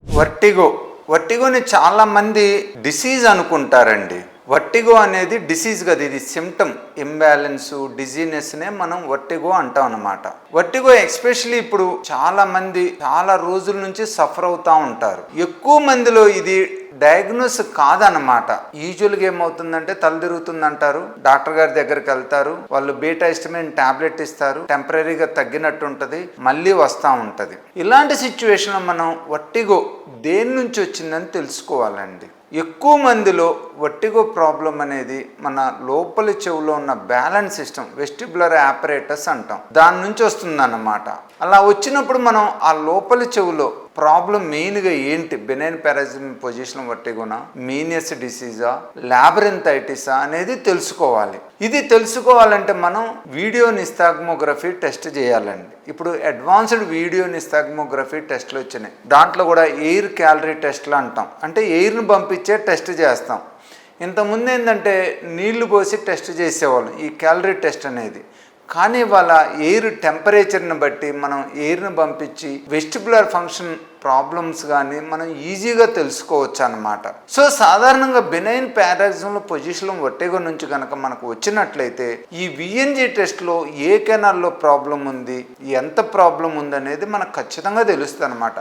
Vertigo వర్టిగోని చాలా మంది disease అనుకుంటారండి. వర్టిగో అనేది డిసీజ్ కదా, ఇది సిమ్టమ్ ఇంబ్యాలెన్స్ డిజీనెస్నే మనం వర్టిగో అంటాం అన్నమాట. వర్టిగో ఎస్పెషల్లీ ఇప్పుడు చాలా మంది చాలా రోజుల నుంచి సఫర్ అవుతూ ఉంటారు. ఎక్కువ మందిలో ఇది డయాగ్నోస్ కాదనమాట. యూజువల్గా ఏమవుతుందంటే తల తిరుగుతుంది అంటారు, డాక్టర్ గారి దగ్గరికి వెళ్తారు, వాళ్ళు బీటా హిస్టమిన్ టాబ్లెట్ ఇస్తారు, టెంపరీగా తగ్గినట్టు ఉంటుంది, మళ్ళీ వస్తూ ఉంటుంది. ఇలాంటి సిచ్యువేషన్లో మనం వర్టిగో దేని నుంచి వచ్చిందని తెలుసుకోవాలండి. ఎక్కువ మందిలో వర్టిగో ప్రాబ్లం అనేది మన లోపలి చెవులో ఉన్న బ్యాలెన్స్ సిస్టమ్ వెస్టిబులర్ ఆపరేటస్ అంటాం, దాని నుంచి వస్తుందన్నమాట. అలా వచ్చినప్పుడు మనం ఆ లోపలి చెవులో ప్రాబ్లం మెయిన్గా ఏంటి, బెనైన్ పారాసిటిక్ పొజిషన్ వర్టిగోనా, మీనియస్ డిసీజా, లాబరింథైటిసా అనేది తెలుసుకోవాలి. ఇది తెలుసుకోవాలంటే మనం వీడియో నిస్తాగ్మోగ్రఫీ టెస్ట్ చేయాలండి. ఇప్పుడు అడ్వాన్స్డ్ వీడియో నిస్తాగ్మోగ్రఫీ టెస్ట్లు వచ్చినాయి. దాంట్లో కూడా ఎయిర్ క్యాలరీ టెస్ట్లు అంటాం, అంటే ఎయిర్ను పంపించే టెస్ట్ చేస్తాం. ఇంతకుముందు ఏంటంటే నీళ్లు పోసి టెస్ట్ చేసేవాళ్ళం ఈ క్యాలరీ టెస్ట్ అనేది. కానీ వాళ్ళ ఎయిర్ టెంపరేచర్ని బట్టి మనం ఎయిర్ని పంపించి వెస్టిబులర్ ఫంక్షన్ ప్రాబ్లమ్స్ కానీ మనం ఈజీగా తెలుసుకోవచ్చు అన్నమాట. సో సాధారణంగా బెనైన్ పారాసిటిక్ పొజిషన్ వర్టిగో నుంచి కనుక మనకు వచ్చినట్లయితే ఈ విఎన్జి టెస్ట్లో ఏ కెనాల్లో ప్రాబ్లం ఉంది, ఎంత ప్రాబ్లం ఉంది అనేది మనకు ఖచ్చితంగా తెలుస్తుంది అన్నమాట.